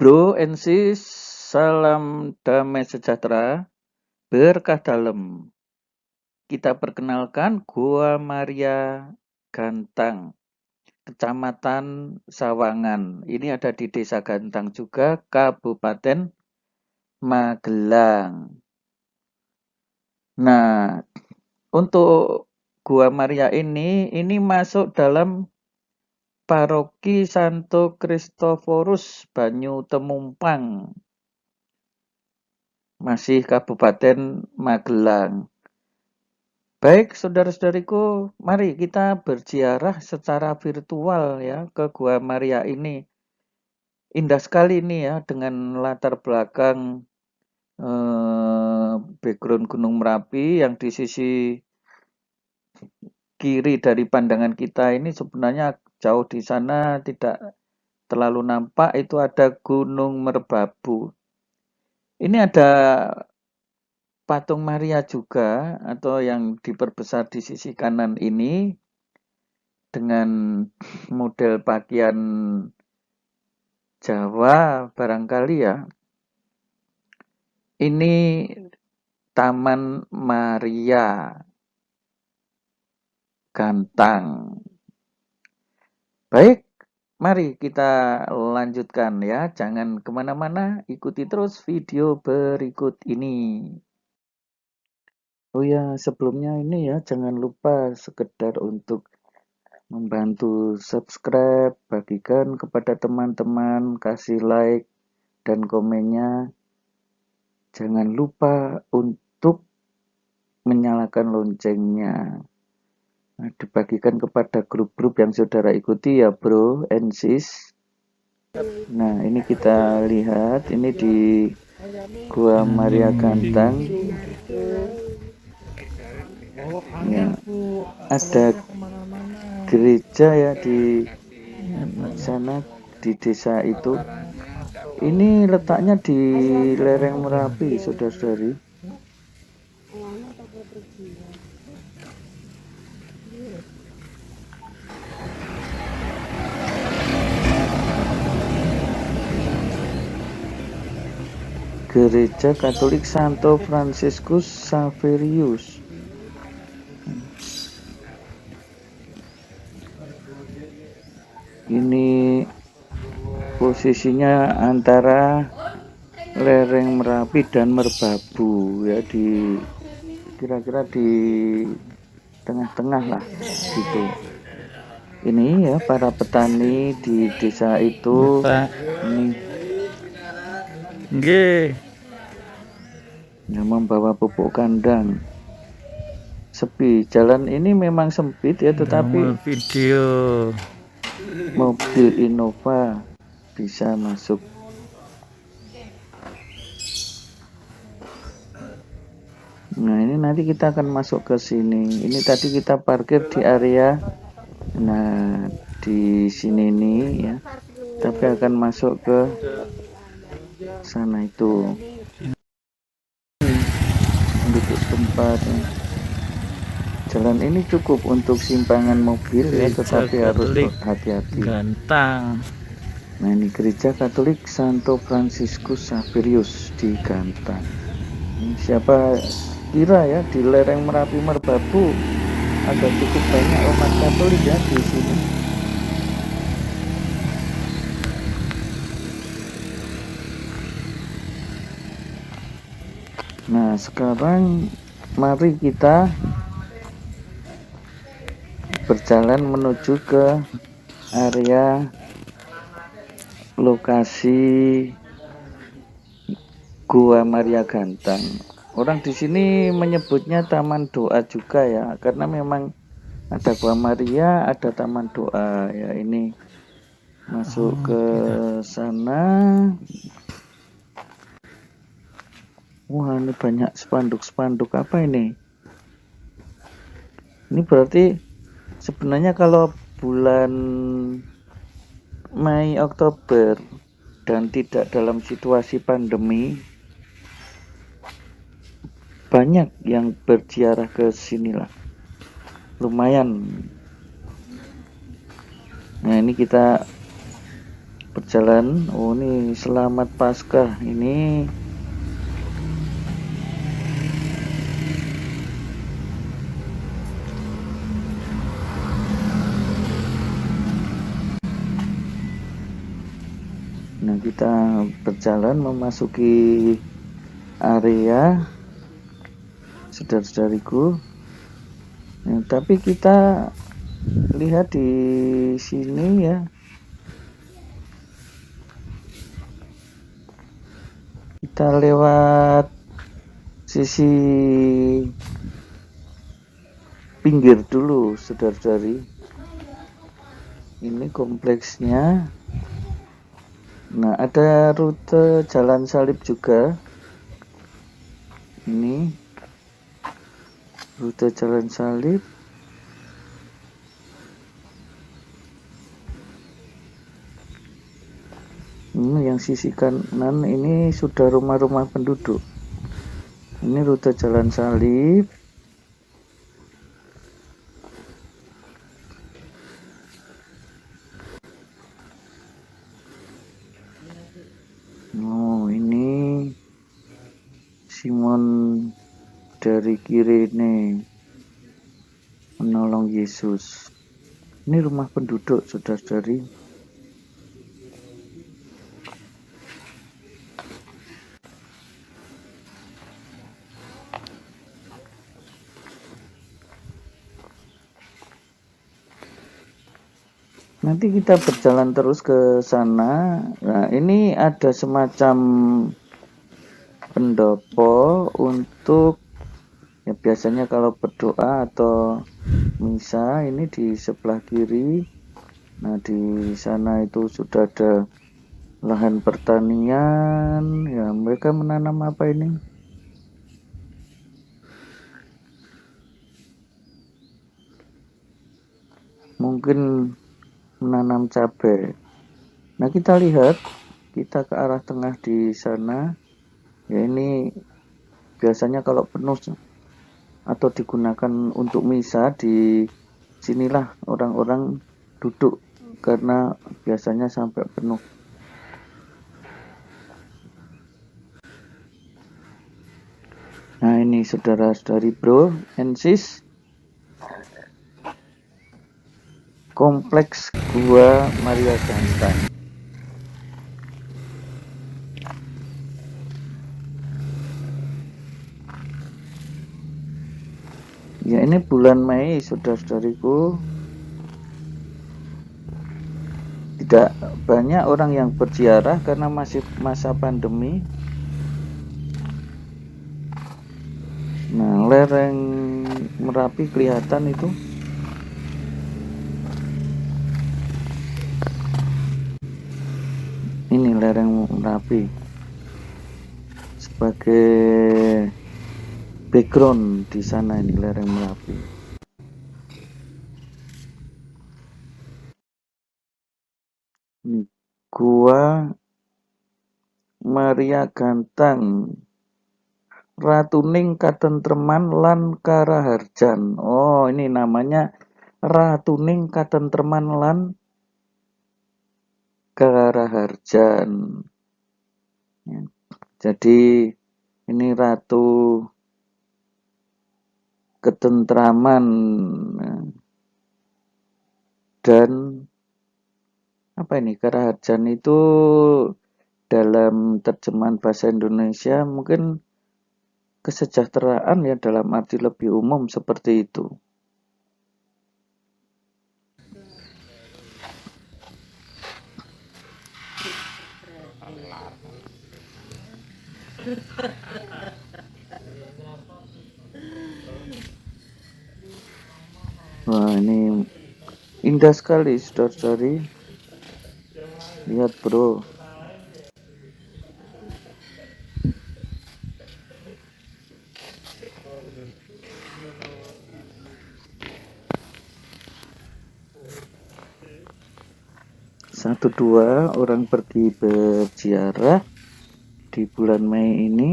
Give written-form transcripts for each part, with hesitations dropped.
Bro and sis, salam damai sejahtera, berkah dalam. Kita perkenalkan Gua Maria Gantang, Kecamatan Sawangan. Ini ada di Desa Gantang juga, Kabupaten Magelang. Nah, untuk Gua Maria ini masuk dalam Paroki Santo Kristoforus Banyu Temumpang, masih Kabupaten Magelang. Baik, saudara-saudariku, mari kita berziarah secara virtual ya ke Gua Maria ini. Indah sekali ini ya dengan latar belakang background Gunung Merapi yang di sisi kiri dari pandangan kita ini sebenarnya jauh di sana tidak terlalu nampak, itu ada Gunung Merbabu. Ini ada patung Maria juga atau yang diperbesar di sisi kanan ini dengan model pakaian Jawa barangkali ya. Ini Taman Maria Gantang. Baik, mari kita lanjutkan ya. Jangan kemana-mana, ikuti terus video berikut ini. Oh ya, sebelumnya ini ya, jangan lupa sekedar untuk membantu subscribe, bagikan kepada teman-teman, kasih like dan komennya. Jangan lupa untuk menyalakan loncengnya. Nah, dibagikan kepada grup-grup yang saudara ikuti ya bro and sis. Nah, ini kita lihat, ini di Gua Maria Gantang. Ya, ada gereja ya di sana, di desa itu. Ini letaknya di lereng Merapi, saudara-saudari. Gereja Katolik Santo Fransiskus Xaverius. Ini posisinya antara lereng Merapi dan Merbabu ya, di kira-kira di tengah-tengah lah gitu. Ini ya para petani di desa itu. Ini yang membawa pupuk kandang. Sepi, jalan ini memang sempit ya, tetapi video mobil Innova bisa masuk. Nah, ini nanti kita akan masuk ke sini. Ini tadi kita parkir di area, nah di sini nih ya, tapi akan masuk ke sana itu. Duduk setempat ya. Jalan ini cukup untuk simpangan mobil ya, tetapi harus hati-hati. Gantang. Nah, ini gereja Katolik Santo Fransiskus Xaverius di Gantang. Ini siapa kira ya, di lereng Merapi Merbabu ada cukup banyak umat Katolik ya di sini. Nah, sekarang mari kita berjalan menuju ke area lokasi Gua Maria Gantang. Orang di sini menyebutnya Taman Doa juga ya, karena memang ada Gua Maria, ada Taman Doa ya. Ini masuk ke sana. Wah, ini banyak spanduk-spanduk. Apa ini? Ini berarti sebenarnya kalau bulan Mei Oktober dan tidak dalam situasi pandemi, banyak yang berziarah ke sini lah, lumayan. Nah, ini kita berjalan. Oh, ini selamat Paskah. Ini nah, kita berjalan memasuki area, saudara-saudariku. Nah, tapi kita lihat di sini ya, kita lewat sisi pinggir dulu, saudara-saudari. Ini kompleksnya. Nah, ada rute jalan salib juga. Ini rute jalan salib. Ini yang sisi kanan ini sudah rumah-rumah penduduk. Ini rute jalan salib. Oh, ini Simon dari Kirene menolong Yesus. Ini rumah penduduk, saudara-saudari. Nanti kita berjalan terus ke sana. Nah, ini ada semacam pendopo untuk ya biasanya kalau berdoa atau misa ini di sebelah kiri. Nah, di sana itu sudah ada lahan pertanian. Ya, mereka menanam apa ini? Mungkin menanam cabai. Nah, kita lihat, kita ke arah tengah di sana. Ya, ini biasanya kalau penuh atau digunakan untuk misa, di sinilah orang-orang duduk karena biasanya sampai penuh. Nah, ini saudara-saudari, bro and sis, kompleks Gua Maria Gantang. Ya, ini bulan Mei, saudara-saudariku. Tidak banyak orang yang berziarah karena masih masa pandemi. Nah, lereng Merapi kelihatan itu. Ini lereng Merapi sebagai background di sana, ini lereng Merapi. Ini Gua Maria Gantang, Ratuning Katentreman lan Karaharjan. Oh, ini namanya Ratuning Katentreman lan Karaharjan. Ya. Jadi ini ratu ketentraman dan apa ini, Karaharjan itu dalam terjemahan bahasa Indonesia mungkin kesejahteraan ya, dalam arti lebih umum seperti itu. Wah, ini indah sekali, saudara-saudari. Lihat, bro. Satu dua orang pergi berziarah di bulan Mei ini.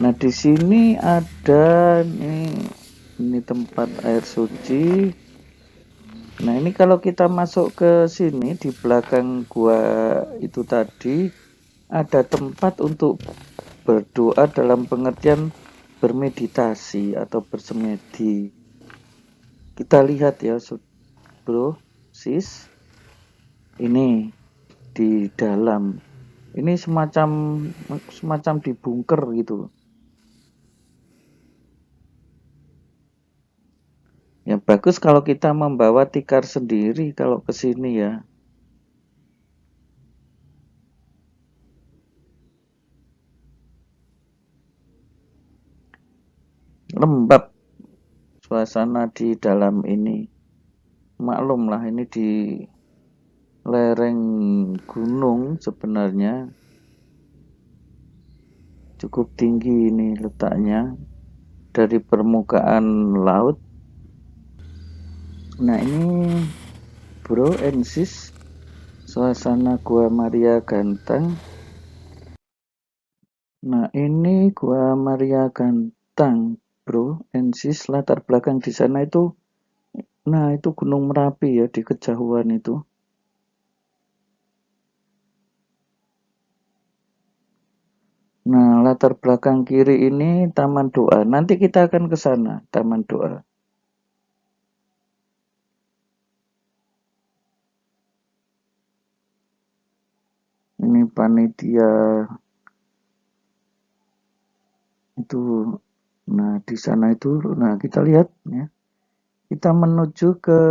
Nah, di sini ada ini tempat air suci. Nah, ini kalau kita masuk ke sini di belakang gua itu tadi ada tempat untuk berdoa dalam pengertian bermeditasi atau bersemedi. Kita lihat ya, bro, sis. Ini di dalam. Ini semacam di bunker gitu. Ya bagus kalau kita membawa tikar sendiri kalau ke sini ya. Lembab suasana di dalam ini. Maklum lah ini di lereng gunung sebenarnya. Cukup tinggi ini letaknya dari permukaan laut. Nah ini bro and sis, suasana Gua Maria Gantang. Nah ini Gua Maria Gantang bro and sis, latar belakang di sana itu, nah itu Gunung Merapi ya di kejauhan itu. Nah latar belakang kiri ini Taman Doa, nanti kita akan ke sana, Taman Doa. Ini panitia itu. Nah di sana itu, nah kita lihat ya, kita menuju ke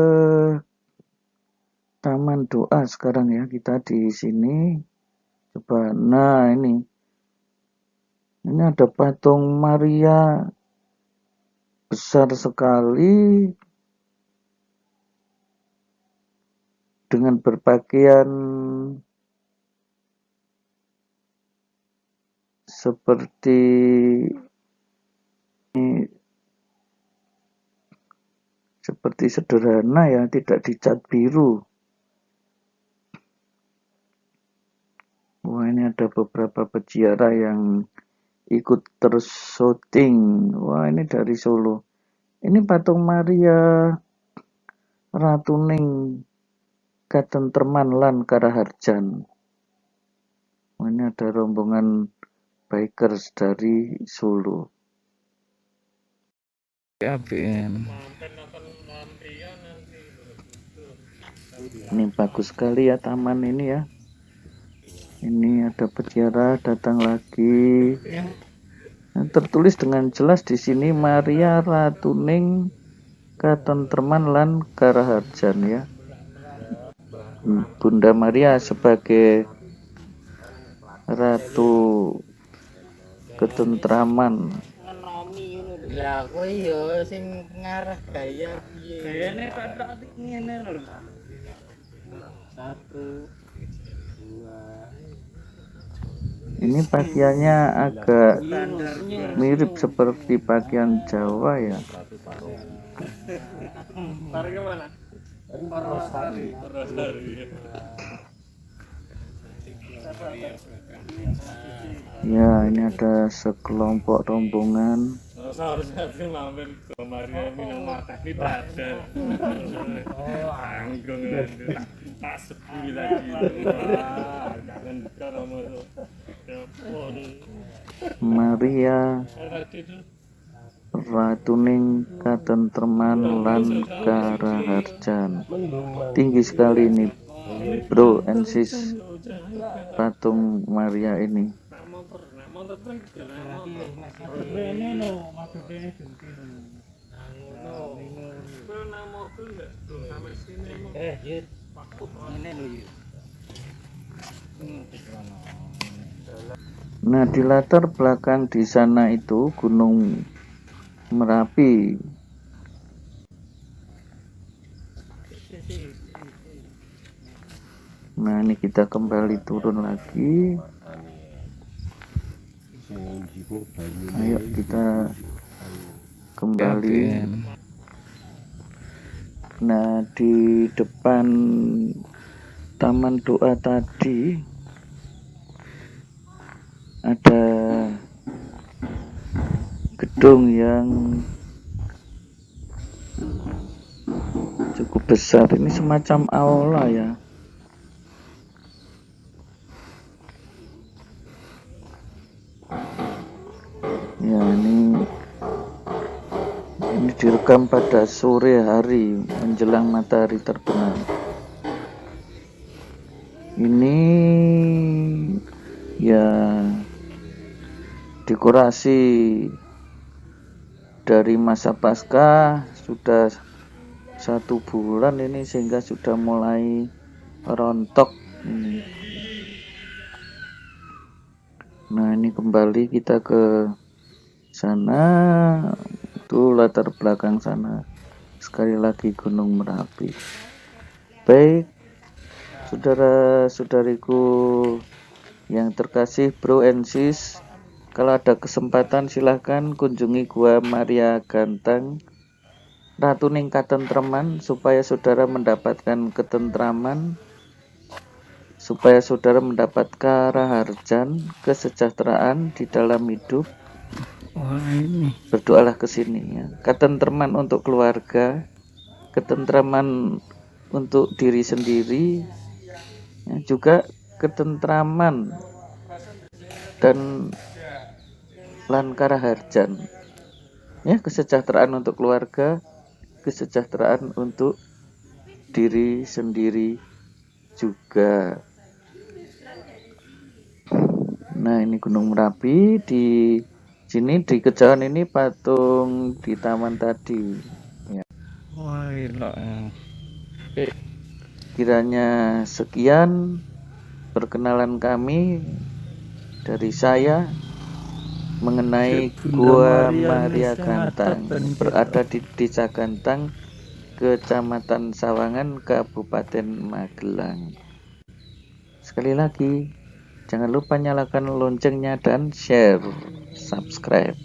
Taman Doa sekarang ya, kita di sini coba. Nah ini ada patung Maria besar sekali dengan berpakaian seperti sederhana ya, tidak dicat biru. Wah ini ada beberapa peziarah yang ikut terus syuting. Wah ini dari Solo. Ini patung Maria Ratuning Katentreman lan Karaharjan. Wah ini ada rombongan bikers dari Solo. Ini bagus sekali ya taman ini ya. Ini ada peziarah datang lagi. Nah, tertulis dengan jelas di sini Maria Ratuning Katentreman lan Karaharjan ya. Bunda Maria sebagai Ratu Ketentraman. Lah kowe yo sing ngarah gaya piye? Gayane tak ngene lho. 1 2. Ini pakaiannya agak mirip seperti pakaian Jawa ya. Tarik ke mana? Rosari. Ya, ini ada sekelompok rombongan. Seharusnya mampir ke Maria Minang Martani Tadar. Anggung tak sepi lagi. Jangan kalau masuk. Maria Ratuning Katentreman lan Karaharjan. Tinggi sekali ini bro and sis, patung Maria ini. Nah di latar belakang di sana itu Gunung Merapi. Nah ini kita kembali turun lagi. Ayo kita kembali. Nah di depan Taman Doa tadi ada gedung yang cukup besar. Ini semacam aula ya. Ya, ini direkam pada sore hari menjelang matahari terbenam. Ini ya dekorasi dari masa pasca, sudah 1 bulan ini sehingga sudah mulai rontok ini. Nah, ini kembali kita ke sana, itu latar belakang sana. Sekali lagi Gunung Merapi. Baik, saudara-saudariku yang terkasih, bro and sis, kalau ada kesempatan silahkan kunjungi Gua Maria Ganteng, Ratu ning katentreman, supaya saudara mendapatkan ketentraman, supaya saudara mendapat karaharjan, kesejahteraan di dalam hidup. Wah, ini Berdoalah ke sini ya. Ketentraman untuk keluarga, ketentraman untuk diri sendiri, ya, juga ketentraman dan lan karaharjan. Ya, kesejahteraan untuk keluarga, kesejahteraan untuk diri sendiri juga. Nah, ini Gunung Merapi. Di sini di kejauhan ini patung di taman tadi ya. wah gila ya. Kiranya sekian perkenalan kami dari saya mengenai Gua Maria Ganteng, berada di Desa Ganteng, Kecamatan Sawangan, Kabupaten Magelang. Sekali lagi, jangan lupa nyalakan loncengnya dan share, subscribe.